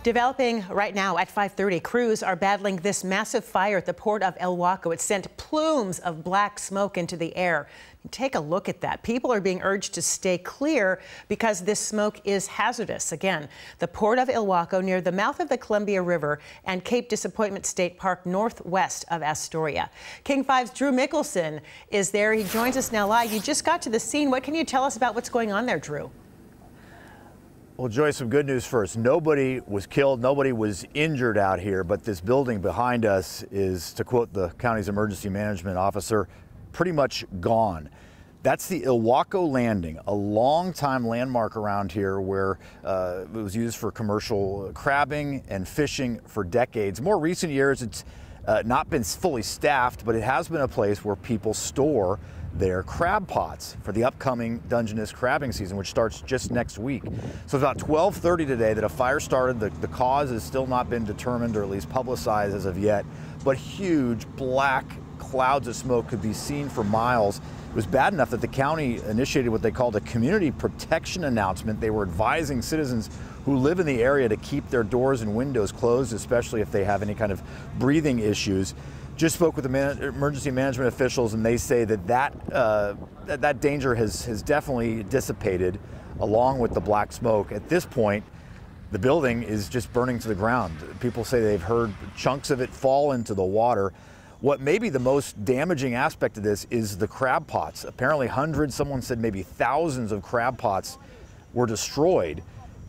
Developing right now at 5:30, crews are battling this massive fire at the Port of Ilwaco. It sent plumes of black smoke into the air. Take a look at that. People are being urged to stay clear because this smoke is hazardous. Again, the Port of Ilwaco near the mouth of the Columbia River and Cape Disappointment State Park northwest of Astoria. King 5's Drew Mickelson is there. He joins us now live. You just got to the scene. What can you tell us about what's going on there, Drew? Well, Joy, some good news first. Nobody was killed, nobody was injured out here, but this building behind us is, to quote the county's emergency management officer, pretty much gone. That's the Ilwaco Landing, a long-time landmark around here where it was used for commercial crabbing and fishing for decades. More recent years, it's not been fully staffed, but it has been a place where people store their crab pots for the upcoming Dungeness crabbing season, which starts just next week. So it's about 12:30 today that a fire started. The cause has still not been determined or at least publicized as of yet, but huge black clouds of smoke could be seen for miles. It was bad enough that the county initiated what they called a community protection announcement. They were advising citizens who live in the area to keep their doors and windows closed, especially if they have any kind of breathing issues. Just spoke with the emergency management officials, and they say that danger has definitely dissipated along with the black smoke. At this point, the building is just burning to the ground. People say they've heard chunks of it fall into the water. What may be the most damaging aspect of this is the crab pots. Apparently hundreds, someone said maybe thousands of crab pots were destroyed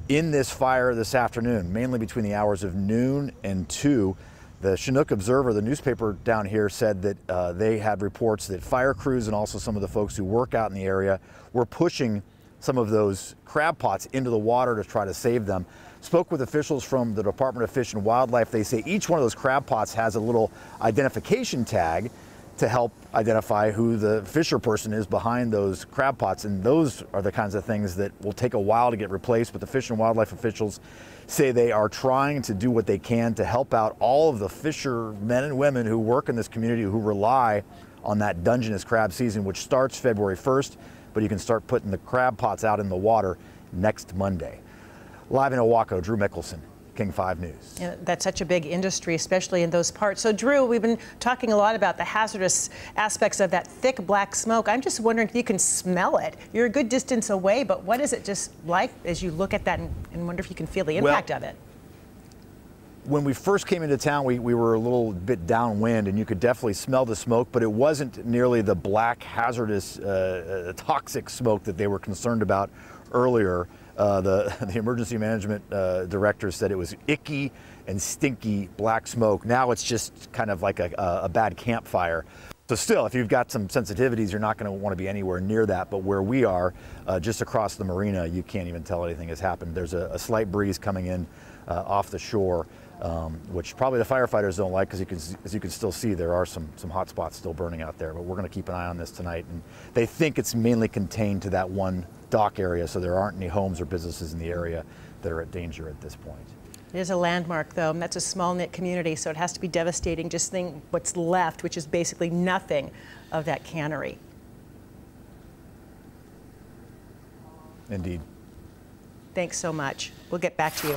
in this fire this afternoon, mainly between the hours of noon and 2. The Chinook Observer, the newspaper down here, said that they had reports that fire crews and also some of the folks who work out in the area were pushing some of those crab pots into the water to try to save them. Spoke with officials from the Department of Fish and Wildlife. They say each one of those crab pots has a little identification tag to help identify who the fisher person is behind those crab pots, and those are the kinds of things that will take a while to get replaced. But the Fish and Wildlife officials say they are trying to do what they can to help out all of the fishermen and women who work in this community, who rely on that Dungeness crab season, which starts February 1st, but you can start putting the crab pots out in the water next Monday. Live in Ilwaco, Drew Mickelson, King 5 News. Yeah, that's such a big industry, especially in those parts. So, Drew, we've been talking a lot about the hazardous aspects of that thick black smoke. I'm just wondering if you can smell it. You're a good distance away, but what is it just like as you look at that and wonder if you can feel the impact of it? When we first came into town, we were a little bit downwind, and you could definitely smell the smoke, but it wasn't nearly the black, hazardous, toxic smoke that they were concerned about earlier. The emergency management director said it was icky and stinky black smoke. Now it's just kind of like a bad campfire. So still, if you've got some sensitivities, you're not going to want to be anywhere near that. But where we are, just across the marina, you can't even tell anything has happened. There's a slight breeze coming in off the shore, which probably the firefighters don't like, because as you can still see, there are some hot spots still burning out there. But we're going to keep an eye on this tonight. And they think it's mainly contained to that one dock area, so there aren't any homes or businesses in the area that are at danger at this point. It is a landmark, though, and that's a small-knit community, so it has to be devastating. Just think what's left, which is basically nothing of that cannery. Indeed. Thanks so much. We'll get back to you.